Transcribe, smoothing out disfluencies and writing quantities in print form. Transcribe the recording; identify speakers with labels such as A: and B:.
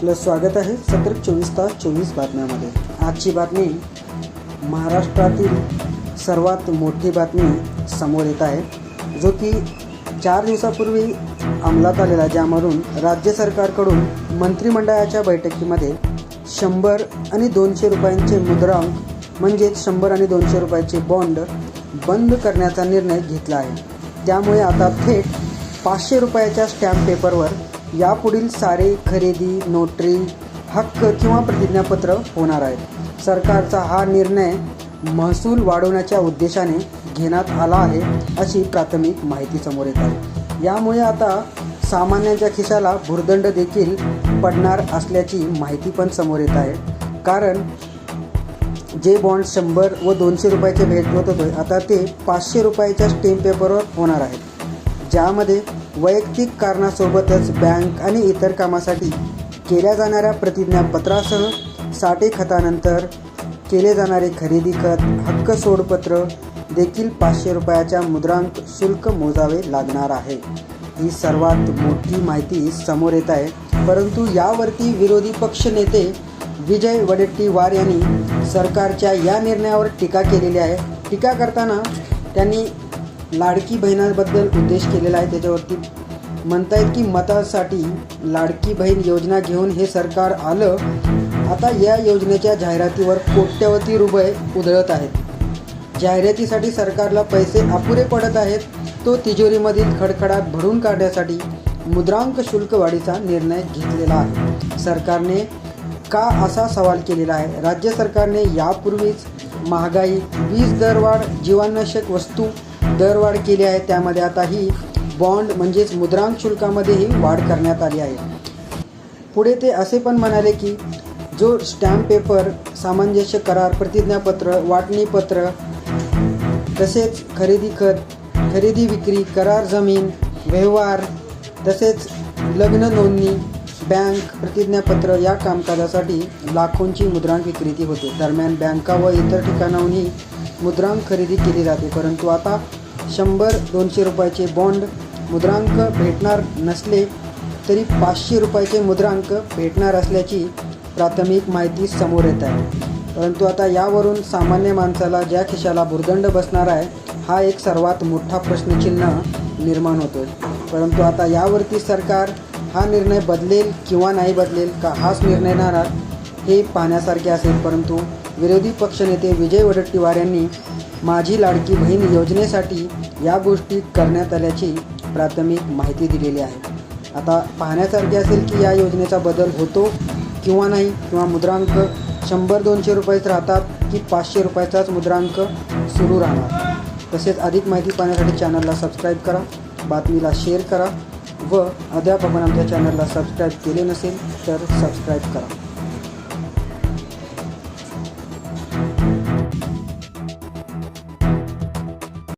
A: आपलं स्वागत आहे सतर्क 24 तास 24 बातम्यामध्ये। आजची बातमी महाराष्ट्रातील सर्वात मोठी बातमी समोर येत आहे, जो की 4 दिवसापूर्वी अंमलात आलेला, ज्यामधून राज्य सरकारकडून मंत्रिमंडळाच्या बैठकीमध्ये 100 आणि 200 रुपयांचे मुद्रांक म्हणजेच 100 आणि 200 रुपयाचे बॉन्ड बंद करण्याचा निर्णय घेतला आहे। त्यामुळे आता थेट 500 रुपयाच्या स्टॅम्प पेपरवर यापुढील सारे खरेदी, नोटरी, हक्क किंवा प्रतिज्ञापत्र होणार आहेत। सरकारचा हा निर्णय महसूल वाढवण्याच्या उद्देशाने घेण्यात आला आहे, अशी प्राथमिक माहिती समोर येत आहे। यामुळे आता सामान्यांच्या खिशाला भुर्दंड देखील पडणार असल्याची माहिती पण समोर येत आहे। कारण जे बॉन्ड 100 व 200 रुपयाचे भेटत होते, आता ते 500 रुपयाच्या स्टॅम्प पेपरवर होणार आहेत, ज्यामध्ये वैयक्तिक कारणासोबतच बँक आणि इतर कामासाठी केल्या जाणाऱ्या प्रतिज्ञापत्रासह साठे खतानंतर केले जाणारे खरेदी खत, हक्क सोडपत्र देखील 500 रुपयाच्या मुद्रांक शुल्क मोजावे लागणार आहे। ही सर्वात मोठी माहिती समोर येत आहे। परंतु यावरती विरोधी पक्ष नेते विजय वडेट्टीवार यांनी सरकारच्या या निर्णयावर टीका केलेली आहे। टीका करताना त्यांनी लाडकी बहिणाबद्दल उद्देश केलेला आहे। त्याच्यावरती म्हणतायत की मतासाठी लाडकी बहीण योजना घेऊन हे सरकार आलं, आता या योजनेच्या जाहिरातीवर कोट्यवधी रुपये उधळत आहेत। जाहिरातीसाठी सरकारला पैसे अपुरे पडत आहेत, तो तिजोरीमधील खडखडाट भरून काढण्यासाठी मुद्रांक शुल्क वाढीचा निर्णय घेतलेला आहे। सरकारने का असा सवाल केलेला आहे। राज्य सरकारने यापूर्वीच महागाई, वीज दरवाढ, जीवनावश्यक वस्तू दरवाढ केली आहे, त्यामध्ये आता ही बॉन्ड म्हणजेच मुद्रांक शुल्कामध्येही वाढ करण्यात आली आहे। पुढे ते असे पण म्हणाले की जो स्टॅम्प पेपर, सामंजस्य करार, प्रतिज्ञापत्र, वाटणीपत्र, तसेच खरेदी खत, खरेदी विक्री, करार जमीन, व्यवहार, तसेच लग्न नोंदणी, बँक प्रतिज्ञापत्र या कामकाजासाठी लाखोंची मुद्रांक विक्री होते। दरम्यान बँका व इतर ठिकाणाहूनही मुद्रांक खरेदी केली जाते। परंतु आता 100-200 रुपयाचे बॉन्ड मुद्रांक भेटणार नसले तरी 500 रुपयाचे मुद्रांक भेटणार असल्याची प्राथमिक माहिती समोर येत आहे। परंतु आता यावरून सामान्य माणसाला ज्या खिशाला भुर्दंड बसणार आहे, हा एक सर्वात मोठा प्रश्नचिन्ह निर्माण होतो आहे। परंतु आता यावरती सरकार हा निर्णय बदलेल किंवा नाही बदलेल, का हाच निर्णय राहणार हे पाहण्यासारखे असेल। परंतु विरोधी पक्षनेते विजय वडेट्टीवार यांनी माझी लाडकी बहीण योजनेसाठी या गोष्टी करण्यात आल्याची प्राथमिक माहिती दिलेली आहे। आता पाहण्यासारखे असेल की या योजनेचा बदल होतो किंवा नाही, किंवा मुद्रांक 100-200 रुपयेच राहतात की 500 रुपयाचाच मुद्रांक सुरू राहणार। तसेच अधिक माहिती पाहण्यासाठी चॅनलला सबस्क्राईब करा, बातमीला शेअर करा व अद्याप आपण आमच्या चॅनलला सबस्क्राईब केले नसेल तर सबस्क्राईब करा।